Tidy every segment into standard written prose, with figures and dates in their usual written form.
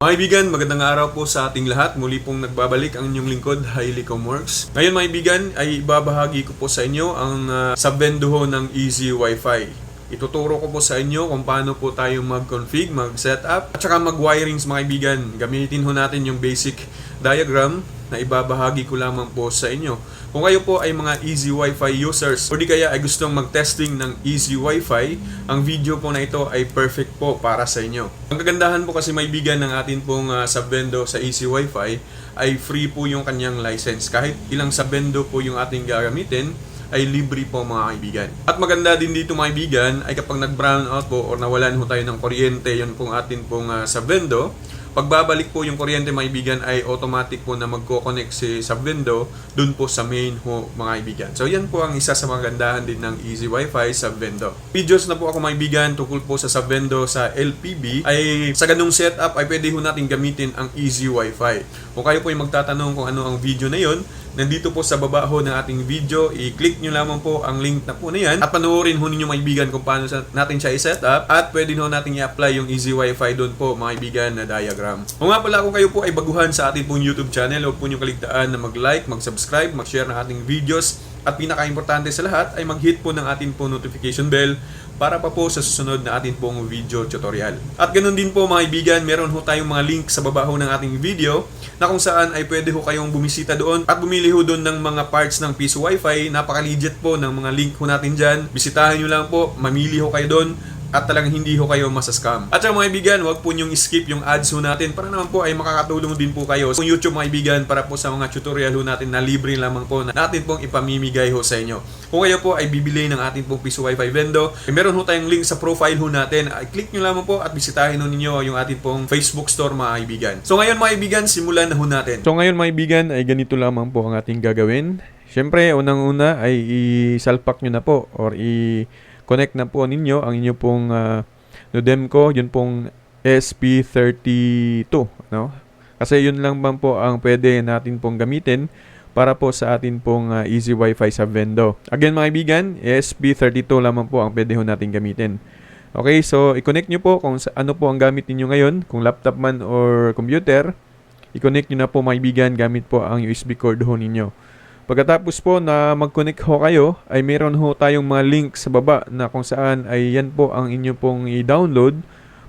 Mga kaibigan, magandang araw po sa ating lahat. Muli pong nagbabalik ang inyong lingkod, Hailey Comworks. Ngayon mga kaibigan, ay ibabahagi ko po sa inyo ang subvendoho ng Easy Wi-Fi. Ituturo ko po sa inyo kung paano po tayo mag-config, mag-setup, at saka mag-wirings mga kaibigan. Gamitin ho natin yung basic diagram na ibabahagi ko lamang po sa inyo. Kung kayo po ay mga Easy Wi-Fi users o di kaya ay gustong mag-testing ng Easy Wi-Fi, ang video po na ito ay perfect po para sa inyo. Ang kagandahan po kasi may bigan ng atin pong subvendo sa Easy Wi-Fi ay free po yung kanyang license. Kahit ilang subvendo po yung ating gagamitin, ay libre po mga kaibigan. At maganda din dito mga kaibigan ay kapag nag-brown out po o nawalan ho tayo ng kuryente, yun pong atin pong subvendo, pagbabalik po yung kuryente mga kaibigan ay automatic po na magko-connect si subvendo dun po sa main ho mga kaibigan. So yan po ang isa sa magandahan din ng Easy Wi-Fi subvendo. Videos na po ako mga kaibigan tungkol po sa subvendo sa LPB ay sa ganung setup ay pwede ho natin gamitin ang Easy Wi-Fi. Kung kayo po ay magtatanong kung ano ang video na yon, nandito po sa baba ho ng ating video, i-click nyo lamang po ang link na po na yan at panoorin ho ninyo mga kaibigan kung paano natin siya i-set up at pwede ho natin i-apply yung Easy Wi-Fi doon po mga kaibigan na diagram. Kung nga pala kung kayo po ay baguhan sa ating pong YouTube channel, huwag po nyo kaligtaan na mag-like, mag-subscribe, mag-share ng ating videos at pinaka-importante sa lahat ay mag-hit po ng ating pong notification bell para pa po sa susunod na ating pong video tutorial. At ganoon din po mga kaibigan, meron ho tayong mga link sa baba ho ng ating video na kung saan ay pwede ho kayong bumisita doon at bumili ho doon ng mga parts ng Piso Wi-Fi. Napaka-legit po ng mga link ho natin dyan. Bisitahin nyo lang po, mamili ho kayo doon at talagang hindi ho kayo masascam. At sa mga kaibigan, huwag po nyong skip yung ads ho natin para naman po ay makakatulong din po kayo sa YouTube mga kaibigan para po sa mga tutorial ho natin na libre lamang po na natin pong ipamimigay ho sa inyo. Kung kayo po ay bibili ng ating pong Piso Wi-Fi vendo, meron ho tayong link sa profile ho natin. Ay click nyo lamang po at bisitahin ho ninyo yung ating pong Facebook store mga kaibigan. So ngayon mga kaibigan, simulan na ho natin. So ngayon mga kaibigan ay ganito lamang po ang ating gagawin. Siyempre, unang-una ay isalpak nyo na po or connect na po ninyo ang inyo pong Nodemco, yun pong SP32, no? Kasi yun lang bang po ang pwede natin pong gamitin para po sa atin pong Easy Wi-Fi subvendo. Again mga kaibigan, SP32 lamang po ang pwede ho natin gamitin. Okay, so i-connect nyo po kung ano po ang gamit niyo ngayon, kung laptop man or computer, i-connect nyo na po mga kaibigan gamit po ang USB cord ho ninyo. Pagkatapos po na mag-connect ho kayo, ay meron ho tayong mga link sa baba na kung saan ay yan po ang inyo pong i-download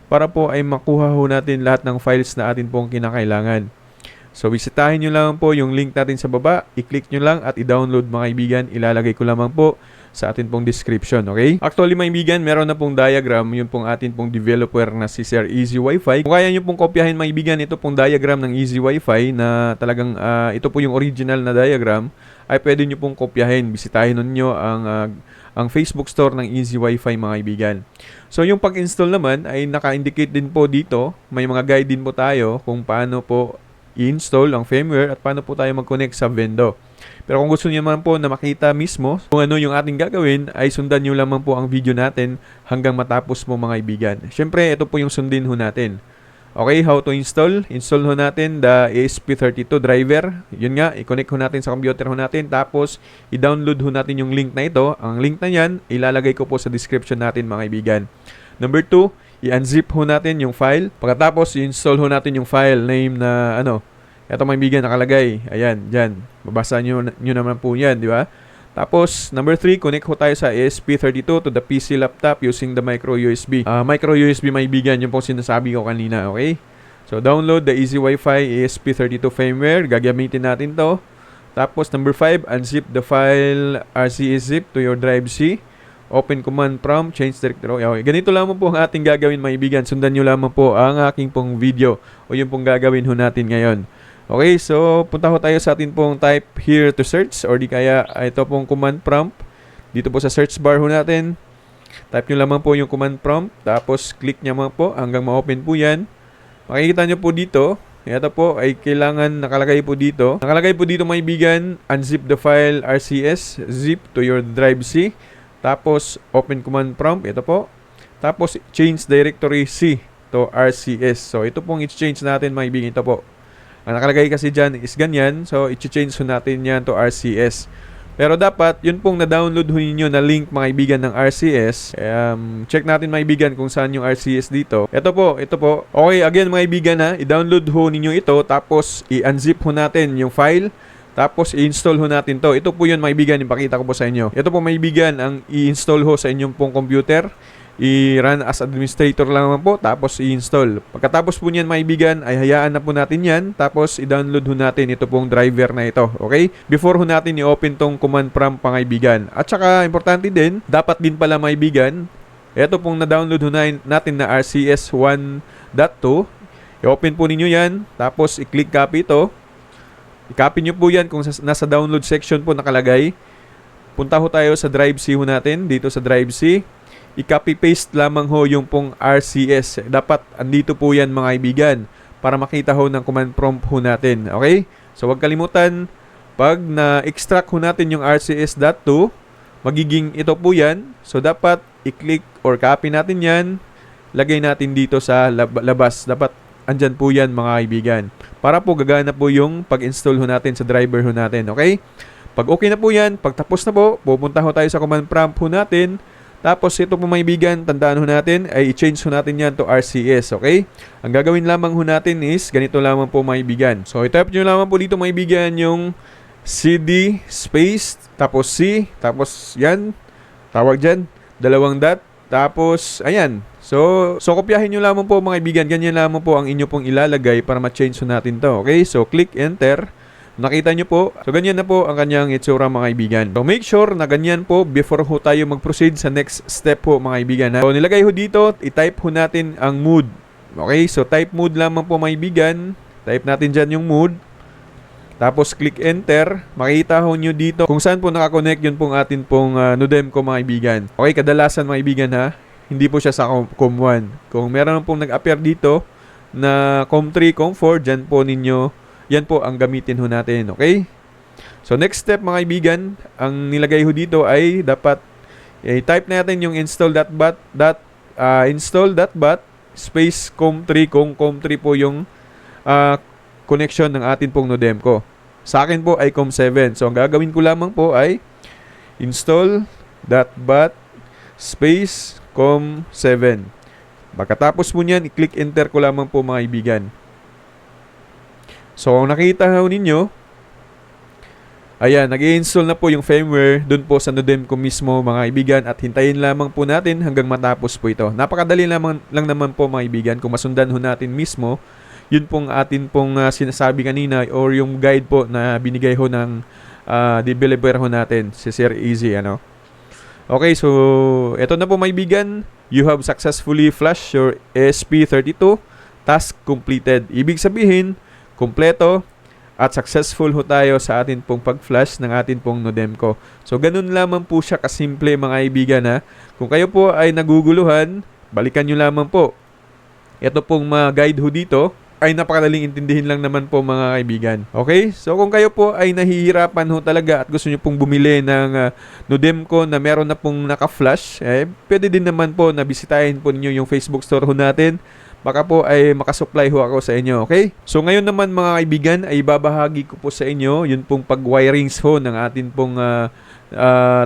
para po ay makuha ho natin lahat ng files na atin pong kinakailangan. So bisitahin nyo lang po yung link natin sa baba, i-click nyo lang at i-download mga kaibigan, ilalagay ko lamang po sa atin pong description, okay? Actually mga kaibigan, meron na pong diagram, yun pong atin pong developer na si Sir Easy Wi-Fi. Kung kaya nyo pong kopyahin mga kaibigan, ito pong diagram ng Easy Wi-Fi na talagang ito po yung original na diagram, ay pwede nyo pong kopyahin. Bisitahin nyo ang Facebook store ng Easy Wi-Fi mga kaibigan. So yung pag-install naman ay naka-indicate din po dito, may mga guide din po tayo kung paano po i-install ang firmware at paano po tayo mag-connect sa vendo. Pero kung gusto niyo naman po na makita mismo kung ano yung ating gagawin, ay sundan nyo lamang po ang video natin hanggang matapos mo mga kaibigan. Siyempre, ito po yung sundin ho natin. Okay, how to install? Install ho natin the ESP32 driver. Yun nga, i-connect ho natin sa computer ho natin. Tapos, i-download ho natin yung link na ito. Ang link na yan, ilalagay ko po sa description natin mga kaibigan. Number 2, i-unzip ho natin yung file. Pagkatapos, i-install ho natin yung file name na ito mga kaibigan nakalagay. Ayan, dyan. Babasa nyo naman po yan, di ba? Tapos, number 3, connect ho tayo sa ESP32 to the PC laptop using the micro USB. Micro USB mga kaibigan, yung pong sinasabi ko kanina, okay? So, download the Easy Wi-Fi ESP32 firmware. Gagamitin natin to. Tapos, number 5, unzip the file RCS zip to your drive C. Open command prompt, change directory. Okay. Ganito lamang po ang ating gagawin mga kaibigan. Sundan nyo lamang po ang aking pong video o yung pong gagawin ho natin ngayon. Okay, so punta ho tayo sa atin pong type here to search or di kaya ito pong command prompt. Dito po sa search bar ho natin. Type nyo lamang po yung command prompt. Tapos click nyo lamang po hanggang ma-open po yan. Makikita nyo po dito. Ito po ay kailangan nakalagay po dito. Nakalagay po dito mga kaibigan, unzip the file RCS zip to your drive C. Tapos open command prompt. Ito po. Tapos change directory C to RCS. So ito pong i-change natin mga kaibigan. Ito po. Ang nakalagay kasi dyan is ganyan. So, i-change natin yan to RCS. Pero dapat, yun pong na-download ho ninyo na link mga kaibigan ng RCS. Check natin mga kaibigan kung saan yung RCS dito. Ito po. Okay, again mga kaibigan ha, i-download ho ninyo ito, tapos i-unzip ho natin yung file, tapos i-install ho natin to. Ito po yun mga kaibigan, ipakita ko po sa inyo. Ito po mga kaibigan, ang i-install ho sa inyong pong computer. I-run as administrator lang naman po, tapos i-install. Pagkatapos po niyan mga kaibigan, ay hayaan na po natin yan, tapos i-download ho natin ito pong driver na ito, okay? Before ho natin i-open tong command prompt mga kaibigan. At saka importante din, dapat din pala mga kaibigan, ito pong na-download ho natin na RCS 1.2, i-open po ninyo yan, tapos i-click copy ito. I-copy nyo po yan kung nasa download section po nakalagay. Punta ho tayo sa drive C ho natin, dito sa drive C. I-copy paste lamang ho yung pong RCS. Dapat andito po yan mga kaibigan para makita ho ng command prompt ho natin. Okay? So huwag kalimutan, pag na-extract ho natin yung RCS.2, magiging ito po yan. So dapat i-click or copy natin yan. Lagay natin dito sa labas. Dapat andyan po yan mga kaibigan. Para po gagana po yung pag-install ho natin sa driver ho natin. Okay? Pag okay na po yan, pag tapos na po, pupunta ho tayo sa command prompt ho natin. Tapos ito po mga kaibigan, tandaan ho natin, ay i-change ho natin yan to RCS, okay? Ang gagawin lamang ho natin is, ganito lamang po mga kaibigan. So, i-type nyo lamang po dito mga kaibigan yung CD space, tapos C, tapos yan, tawag dyan, 2 dot, tapos, ayan. So kopyahin nyo lamang po mga kaibigan, ganyan lamang po ang inyo pong ilalagay para ma-change ho natin to, okay? So, click enter. Nakita nyo po. So, ganyan na po ang kanyang itsura mga kaibigan. So, make sure na ganyan po before ho tayo mag-proceed sa next step po mga kaibigan. So, nilagay ho dito, i-type ho natin ang mood. Okay? So, type mood lamang po mga kaibigan. Type natin dyan yung mood. Tapos, click enter. Makita ho nyo dito kung saan po nakakonect yun pong atin pong Nodemco mga kaibigan. Okay? Kadalasan mga kaibigan ha, hindi po siya sa COM1. Kung meron pong nag-appear dito na COM3, COM4, dyan po ninyo yan po ang gamitin ho natin, okay? So, next step mga kaibigan, ang nilagay ho dito ay dapat i-type natin yung install.bat space COM3 kung COM3 po yung connection ng atin pong Nodemco. Sa akin po ay COM7. So, ang gagawin ko lamang po ay install.bat space COM7. Pagkatapos po niyan, i-click enter ko lamang po mga kaibigan. So, kung nakita ho ninyo, ayan, nag-i-install na po yung firmware dun po sa Nodemco mismo mga kaibigan at hintayin lamang po natin hanggang matapos po ito. Napakadali lang naman po mga kaibigan kung masundan ho natin mismo yun pong atin pong sinasabi kanina or yung guide po na binigay ho ng developer ho natin, si Sir Easy, ano. Okay, so ito na po mga kaibigan, you have successfully flashed your ESP32, task completed. Ibig sabihin, kompleto at successful ho tayo sa atin pong pag-flash ng atin pong Nodemco. So, ganun lamang po siya kasimple mga kaibigan ha. Kung kayo po ay naguguluhan, balikan nyo lamang po. Ito pong mga guide ho dito ay napakadaling intindihin lang naman po mga kaibigan. Okay? So, kung kayo po ay nahihirapan ho talaga at gusto nyo pong bumili ng Nodemco na meron na pong naka-flash, pwede din naman po na bisitahin po ninyo yung Facebook store ho natin. Baka po ay makasupply ho ako sa inyo, okay? So ngayon naman mga kaibigan ay babahagi ko po sa inyo yun pong pag-wirings ho ng atin pong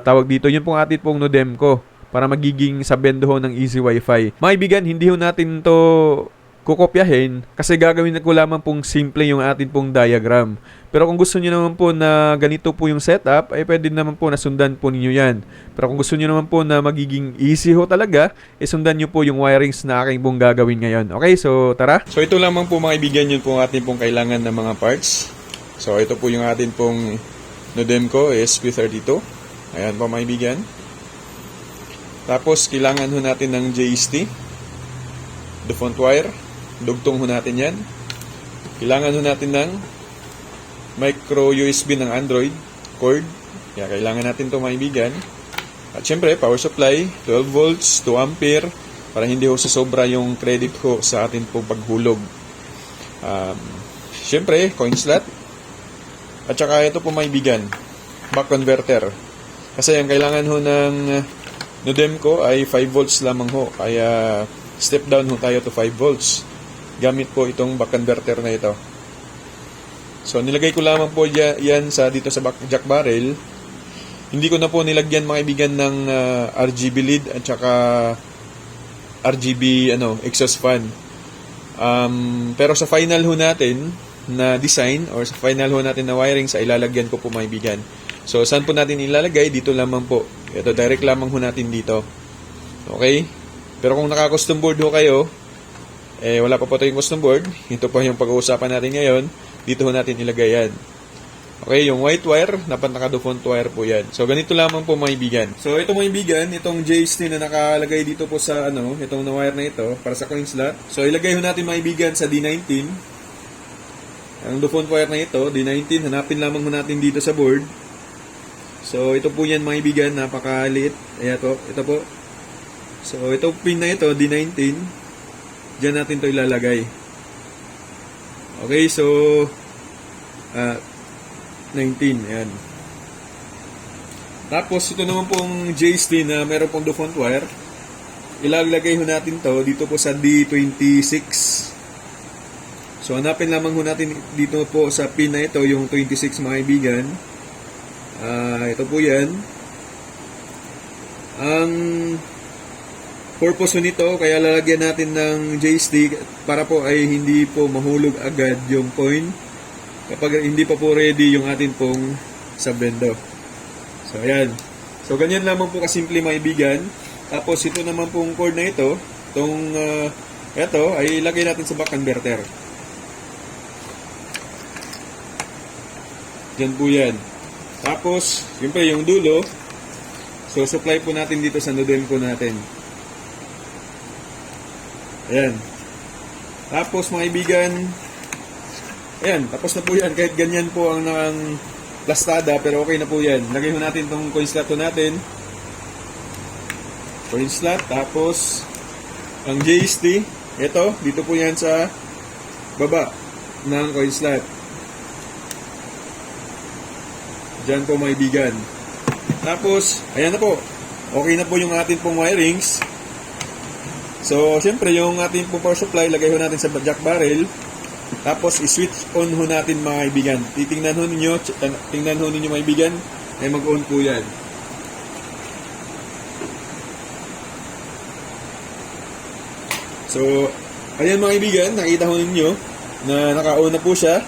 tawag dito, yun pong atin pong Nodemco para magiging sabendo ho ng Easy Wi-Fi. Mga kaibigan, hindi ho natin to kukopyahin kasi gagawin ko lamang pong simple yung atin pong diagram. Pero kung gusto niyo naman po na ganito po yung setup, ay pwede naman po na sundan po ninyo yan. Pero kung gusto niyo naman po na magiging easy ho talaga, sundan niyo po yung wirings na aking pong gagawin ngayon. Okay, so tara. So ito lamang po mga kaibigan, yun po atin pong kailangan ng mga parts. So ito po yung atin pong Nodemco ESP32. Ayan po mga kaibigan. Tapos kailangan ho natin ng JST, default wire. Dugtong ho natin yan. Kailangan ho natin ng micro USB ng Android cord. Kaya kailangan natin ito mga kaibigan. At syempre, power supply, 12 volts, 2 ampere, para hindi ho sasobra yung credit ho sa atin po paghulog. Syempre, coin slot. At saka ito po mga kaibigan, buck converter. Kasi ang kailangan ho ng Nodemco ay 5 volts lamang ho. Kaya step down ho tayo to 5 volts. Gamit po itong buck converter na ito. So, nilagay ko lamang po yan dito sa jack barrel. Hindi ko na po nilagyan mga kaibigan ng RGB lid at saka RGB exhaust fan. Pero sa final ho natin na design or sa final ho natin na wiring sa ilalagyan ko po mga kaibigan. So saan po natin ilalagay? Dito lamang po. Ito direct lamang ho natin dito. Okay? Pero kung naka-custom board ho kayo, wala pa po tayong custom board. Ito po yung pag-uusapan natin ngayon. Dito ho natin ilagay yan. Okay, yung white wire, dapat naka-default wire po yan. So, ganito lamang po mga ibigan. So, ito mga ibigan, itong JST na nakalagay dito po sa itong na wire na ito, para sa coin slot. So, ilagay ho natin mga ibigan sa D19. Ang default wire na ito, D19, hanapin lamang ho natin dito sa board. So, ito po yan mga ibigan, napakaliit. Ayan ito po. So, itong pin na ito, D19, dyan natin ito ilalagay. Okay, so, 19, ayan. Tapos, ito naman pong JST na meron pong default wire. Ilalagay ho natin to dito po sa D26. So, hanapin lamang ho natin dito po sa pin na ito, yung 26 mga kaibigan. Ito po yan. Ang purpose nito, kaya lalagyan natin ng JST para po ay hindi po mahulog agad yung coin kapag hindi pa po ready yung atin pong sub-bendo. So, ayan. So, ganyan lamang po kasimple mga ibigan. Tapos, ito naman pong cord na ito, ito, ay ilagay natin sa buck converter. Yan po yan. Tapos, yun pa yung dulo. So, supply po natin dito sa nodem po natin. Ayan. Tapos, mga ibigan, ayan, tapos na po yan. Kahit ganyan po ang plastada, pero okay na po yan. Lagay ho natin itong coin slot natin. Coin slot. Tapos, ang JST, ito, dito po yan sa baba ng coin slot. Diyan po mga ibigan. Tapos, ayan na po. Okay na po yung ating pong wirings. So, siyempre, yung ating pong power supply, lagay ho natin sa jack barrel. Tapos, i-switch on ho natin mga kaibigan. Tingnan ho ninyo mga kaibigan, ay mag-on po yan. So, ayan mga kaibigan, nakita ho ninyo na naka-on na po siya.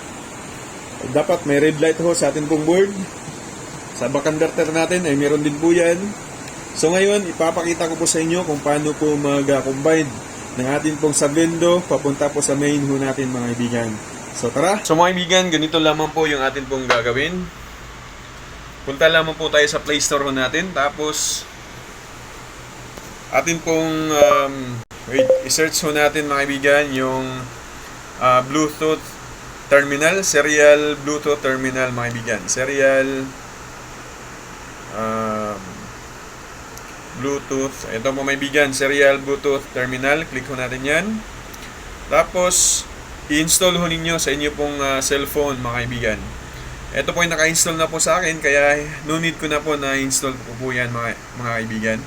Dapat may red light ho sa ating pong board. Sa buck converter natin ay meron din po yan. So, ngayon, ipapakita ko po sa inyo kung paano po mag-combine ng atin pong sub-bendo papunta po sa main ho natin mga kaibigan. So tara! So mga kaibigan, ganito lamang po yung atin pong gagawin. Punta lamang po tayo sa Play Store ho natin. Tapos atin pong i-search ho natin mga kaibigan yung Bluetooth terminal, serial Bluetooth terminal mga kaibigan. Serial Bluetooth. Ito po may bigan, serial Bluetooth terminal. Click ho natin yan. Tapos, i-install ho ninyo sa inyo pong cellphone mga kaibigan. Ito po yung naka-install na po sa akin, kaya no need ko na po na-install po yan mga kaibigan.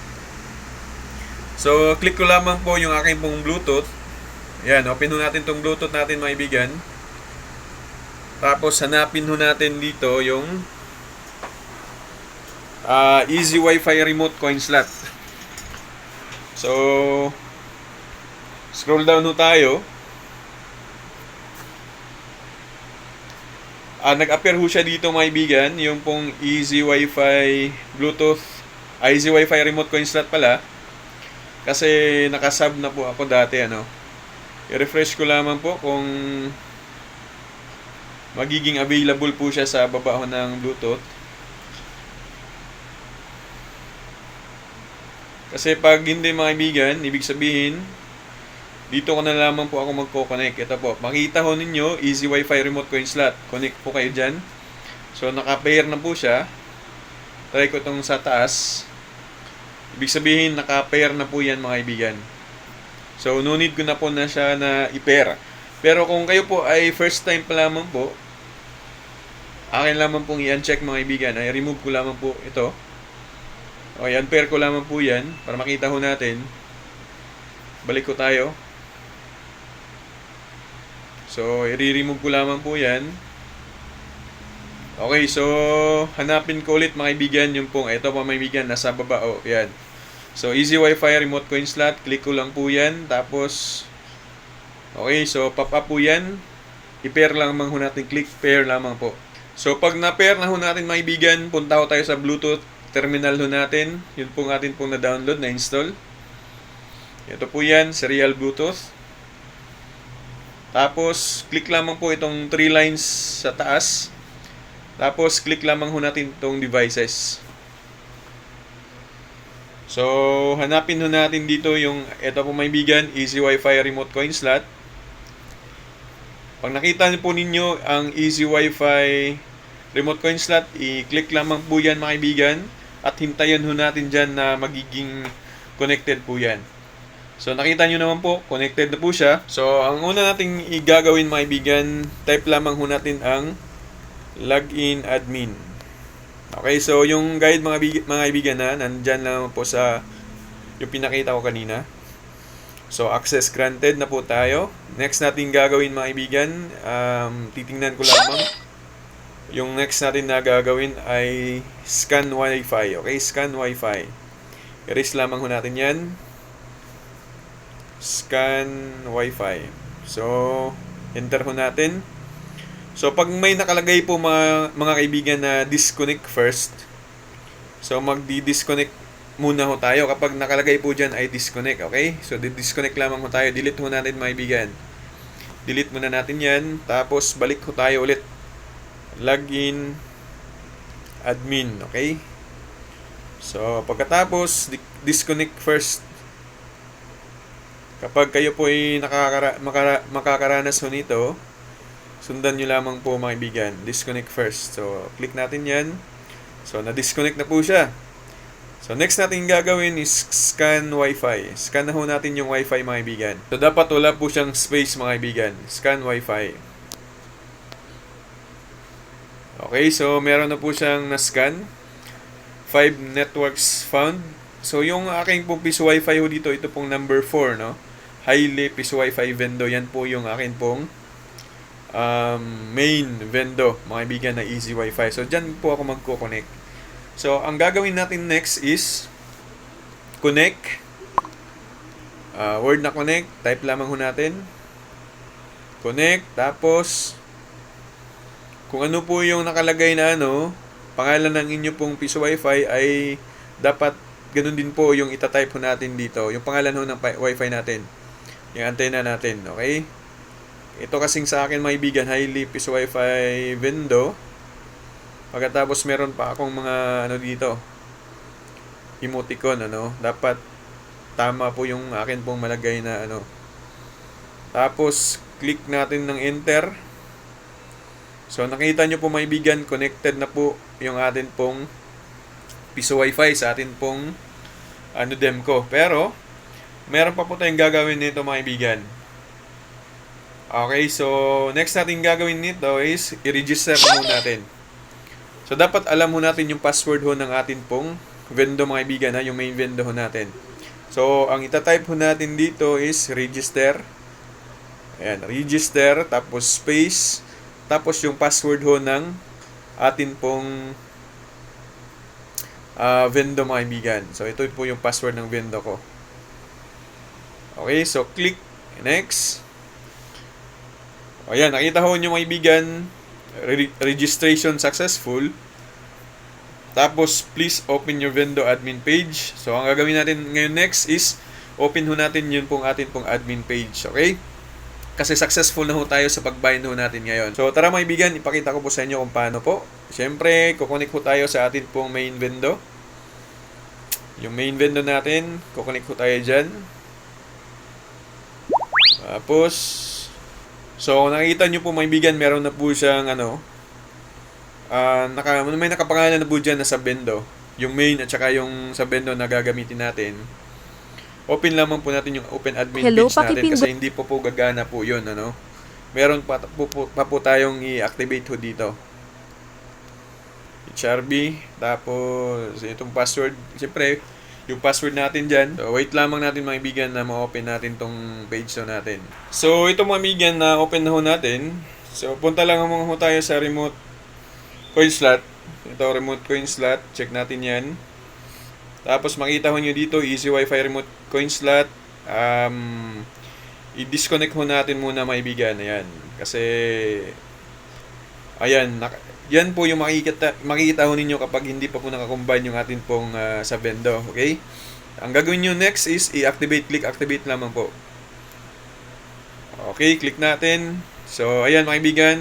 So, click ko lamang po yung aking pong Bluetooth. Yan, open ho natin tong Bluetooth natin mga kaibigan. Tapos, hanapin ho natin dito yung Easy Wi-Fi remote coin slot. So, scroll down ho tayo. Nag-appear ho siya dito mga kaibigan, yung pong Easy Wi-Fi Bluetooth, Easy Wi-Fi remote coin slot pala. Kasi nakasub na po ako dati I-refresh ko lamang po kung magiging available po siya sa baba ho ng Bluetooth. Kasi pag hindi mga kaibigan, ibig sabihin, dito ko na lamang po ako magko-connect. Ito po, makita ho ninyo, Easy Wi-Fi remote coin slot. Connect po kayo dyan. So, naka-pair na po siya. Try ko itong sa taas. Ibig sabihin, naka-pair na po yan mga kaibigan. So, no need ko na po na siya na i-pair. Pero kung kayo po ay first time pa lamang po, akin lamang pong i-uncheck mga kaibigan. Ay remove ko lamang po ito. Okay, unpair ko lamang po yan para makita ho natin. Balik ko tayo. So, i-remove ko lamang po yan. Okay, so hanapin ko ulit mga kaibigan yung pong ito mga kaibigan nasa baba. Oh, yan. So easy Wi-Fi remote coin slot, click ko lang po yan. Tapos okay, so pop up po yan. I-pair lamang ho natin, click pair lamang po. So pag na-pair na ho natin mga kaibigan, punta ho tayo sa Bluetooth terminal ho natin. Yun po atin pong na-download, na-install. Ito po yan, serial Bluetooth. Tapos click lamang po itong 3 lines sa taas. Tapos click lamang ho natin itong devices. So hanapin ho natin dito yung ito po mga kaibigan, easy Wi-Fi remote coin slot. Pag nakita niyo po ninyo ang easy Wi-Fi remote coin slot, i-click lamang po yan mga kaibigan at hintayin ho natin dyan na magiging connected po yan. So nakita nyo naman po, connected na po siya. So ang una nating igagawin mga kaibigan, type lamang ho natin ang login admin. Okay, so yung guide mga kaibigan na nandyan lang po sa yung pinakita ko kanina. So access granted na po tayo. Next natin gagawin mga kaibigan, titingnan ko lamang. Yung next natin na gagawin ay scan Wi-Fi. Okay, scan Wi-Fi. Erase lamang ho natin yan. Scan Wi-Fi. So, enter ho natin. So, pag may nakalagay po mga kaibigan na disconnect first, so magdi-disconnect muna ho tayo. Kapag nakalagay po dyan ay disconnect, okay? So, disconnect lamang ho tayo. Delete ho natin mga kaibigan. Delete muna natin yan. Tapos, balik ho tayo ulit. Login admin, okay? So, pagkatapos, disconnect first. Kapag kayo po ay makakaranas ho nito, sundan nyo lamang po mga kaibigan. Disconnect first. So, click natin yan. So, na-disconnect na po siya. So, next natin gagawin is scan Wi-Fi. Scan na ho natin yung Wi-Fi mga kaibigan. So, dapat wala po siyang space mga kaibigan. Scan Wi-Fi. Okay, so meron na po siyang na-scan. 5 networks found. So, yung aking pong piso Wi-Fi ho dito, ito pong number 4, no? Highly piso Wi-Fi vendor. Yan po yung akin pong main vendor, mga kaibigan, na easy Wi-Fi. So, dyan po ako magko-connect. So, ang gagawin natin next is connect. Word na connect. Type lamang ho natin. Connect. Tapos, kung ano po yung nakalagay na pangalan ng inyo pong piso Wi-Fi ay dapat ganun din po yung itatype ho natin dito. Yung pangalan ho ng Wi-Fi natin. Yung antenna natin. Okay? Ito kasing sa akin mga kaibigan, highly piso Wi-Fi vendor. Pagkatapos meron pa akong mga dito. Emoticon, dapat tama po yung akin pong malagay na Tapos, click natin ng enter. So, nakita nyo po mga kaibigan, connected na po yung atin pong piso Wi-Fi sa atin pong Demco. Pero, meron pa po tayong gagawin nito mga kaibigan. Okay, so next natin gagawin nito is i-register muna natin. So, dapat alam mo natin yung password ho ng atin pong vendor mga kaibigan, yung main vendor ho natin. So, ang itatype ho natin dito is register. Ayan, register, tapos space, tapos yung password ho ng atin pong vendor mga kaibigan. So, ito po yung password ng vendor ko. Okay, so click next. Ayan, nakita ho nyo mga kaibigan, registration successful. Tapos, please open your vendor admin page. So, ang gagawin natin ngayon next is open ho natin yun pong atin pong admin page. Okay? Kasi successful na ho tayo sa pag-bind ho natin ngayon. So, tara mga kaibigan, ipakita ko po sa inyo kung paano po. Siyempre, kukonek ho tayo sa atin pong main vendor. Yung main vendor natin, kukonek ho tayo dyan. Tapos, so, nakikita nyo po mga kaibigan, meron na po siyang may nakapangalan na po dyan na sub-vendor. Yung main at saka yung sub-vendor na gagamitin natin. Open lamang po natin yung open admin page natin kasi hindi po gagana po yun. Meron pa po tayong i-activate ho dito. HRB, tapos itong password. Siyempre, yung password natin dyan. So, wait lamang natin mga kaibigan na ma-open natin tong page ho natin. So, ito mga kaibigan na open na ho natin. So, punta lang ho tayo sa remote coin slot. Ito, remote coin slot. Check natin yan. Tapos makita ho nyo dito, Easy Wi-Fi remote coin slot. I-disconnect ho natin muna mga kaibigan. Ayan. Kasi, ayan, yan po yung makikita ho ninyo kapag hindi pa po nakakombine yung atin pong Sabendo. Okay? Ang gagawin nyo next is i-activate, click activate lamang po. Okay, click natin. So, ayan mga kaibigan,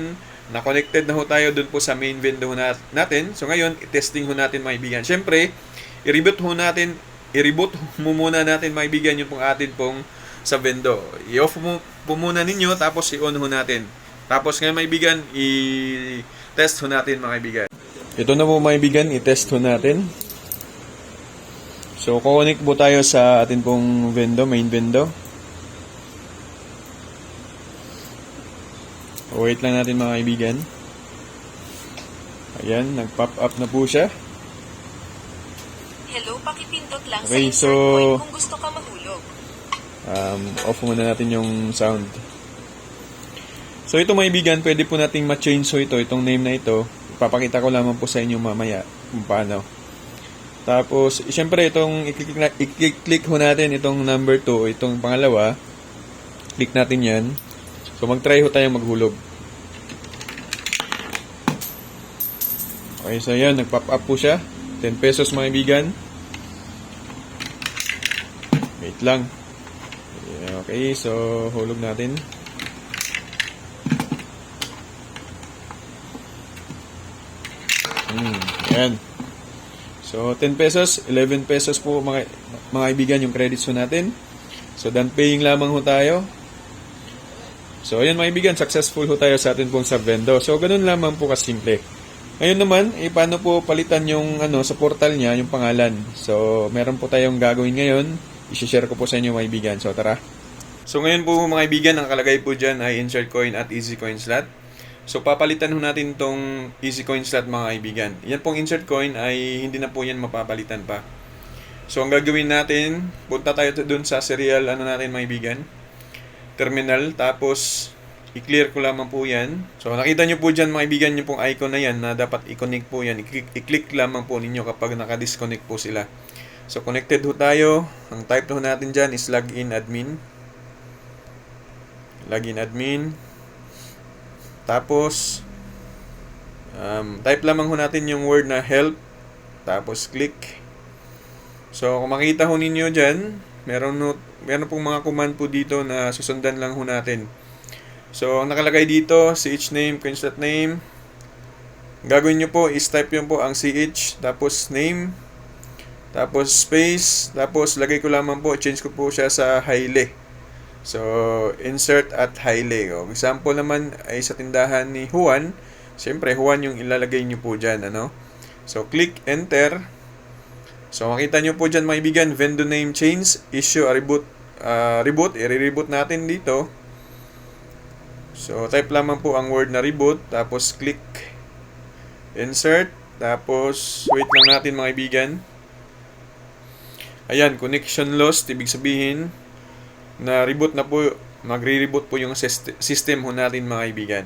na-connected na ho tayo dun po sa main window natin. So, ngayon, i-testing ho natin mga kaibigan. Siyempre, i-reboot mo muna natin mga kaibigan yung pong atin pong Sabendo. I-off mo po muna ninyo, tapos i-on ho natin. Tapos ngayon mga kaibigan, i-test ho natin mga kaibigan. Ito na po mga kaibigan, i-test ho natin. So, connect po tayo sa atin pong window, main window. Wait lang natin mga kaibigan. Ayan, nag-pop up na po siya. Hello, pakipindot lang Okay, sa insert point kung gusto ka mahulog. Off muna natin yung sound. So ito mga kaibigan, pwede po nating ma-change itong name na ito. Ipapakita ko lamang po sa inyo mamaya kung paano. Tapos, siyempre itong i-click ho natin itong number 2, itong pangalawa. Click natin yan. So mag-try ho tayong maghulog. Okay, so yan, nag-pop up po siya. 10 pesos mga kaibigan. Wait lang. Okay, so hulog natin. Ayan. So 10 pesos, 11 pesos po mga kaibigan yung credits ho natin. So done paying lamang ho tayo. So ayan mga kaibigan, successful ho tayo sa atin pong Sabendo. So ganun lamang po kasimple. Ngayon naman, paano po palitan yung sa portal niya, yung pangalan. So meron po tayong gagawin ngayon. I-share ko po sa inyo mga kaibigan. So tara. So ngayon po mga kaibigan, ang nakalagay po dyan ay Insert Coin at Easy Coin Slot. So papalitan ho natin tong Easy Coin Slot mga kaibigan. Yan pong Insert Coin ay hindi na po yan mapapalitan pa. So ang gagawin natin, punta tayo dun sa serial natin mga kaibigan. Terminal, tapos i-clear ko lamang po yan. So nakita nyo po dyan mga kaibigan yung pong icon na yan na dapat i-connect po yan. I-click lamang po ninyo kapag naka-disconnect po sila. So connected ho tayo. Ang type ho natin dyan is login admin. Login admin. Tapos type lamang ho natin yung word na help. Tapos click. So kung makita ho ninyo dyan, meron pong mga command po dito na susundan lang ho natin. So ang nakalagay dito, CH name, coinslot name. Gagawin nyo po is type yun po ang CH, tapos name, tapos space, tapos lagay ko lamang po, change ko po siya sa Haile. So, insert at Haile. Example naman ay sa tindahan ni Juan. Siyempre, Juan yung ilalagay nyo po dyan. So, click enter. So, makita nyo po dyan mga kaibigan, vendor name change, issue a reboot. I-reboot natin dito. So, type lamang po ang word na reboot. Tapos, click insert. Tapos, wait lang natin mga kaibigan. Ayan, connection lost. Ibig sabihin, na reboot na po, magre-reboot po yung system ho natin mga kaibigan.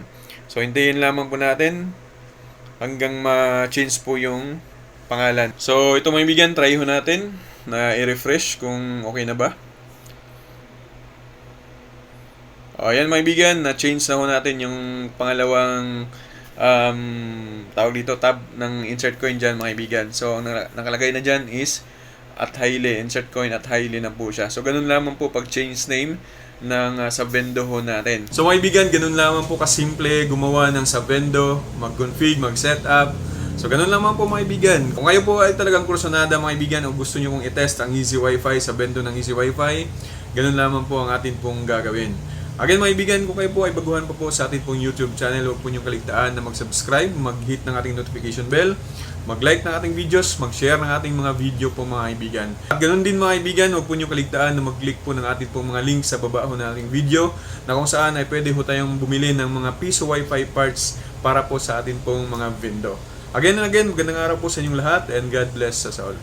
So hintayin lamang po natin hanggang ma-change po yung pangalan. So ito mga kaibigan, try ho natin na i-refresh kung okay na ba. Ayan mga kaibigan, na-change na ho natin yung pangalawang tawag dito, tab ng insert coin dyan mga kaibigan. So ang nakalagay na dyan is at Haile, insert coin at Haile na po siya. So ganun lamang po pag change name ng Sabendo ho natin. So mga kaibigan, ganun lamang po kasimple gumawa ng Sabendo, mag-config, mag-setup. So ganun lamang po mga kaibigan. Kung kayo po ay talagang kursunada mga kaibigan o gusto nyo kong i-test ang Easy Wi-Fi, Sabendo ng Easy Wi-Fi, ganun lamang po ang atin pong gagawin. Again mga kaibigan, kung kayo po ay baguhan pa po sa atin pong YouTube channel, huwag po niyong kaligtaan na mag-subscribe, mag-hit ng ating notification bell, mag-like ng ating videos, mag-share ng ating mga video po mga kaibigan. At ganoon din mga kaibigan, huwag po niyong kaligtaan na mag-click po ng ating pong mga links sa baba ho ng ating video na kung saan ay pwede ho tayong bumili ng mga piso Wi-Fi parts para po sa ating pong mga window. Again and again, magandang araw po sa inyong lahat and God bless us all.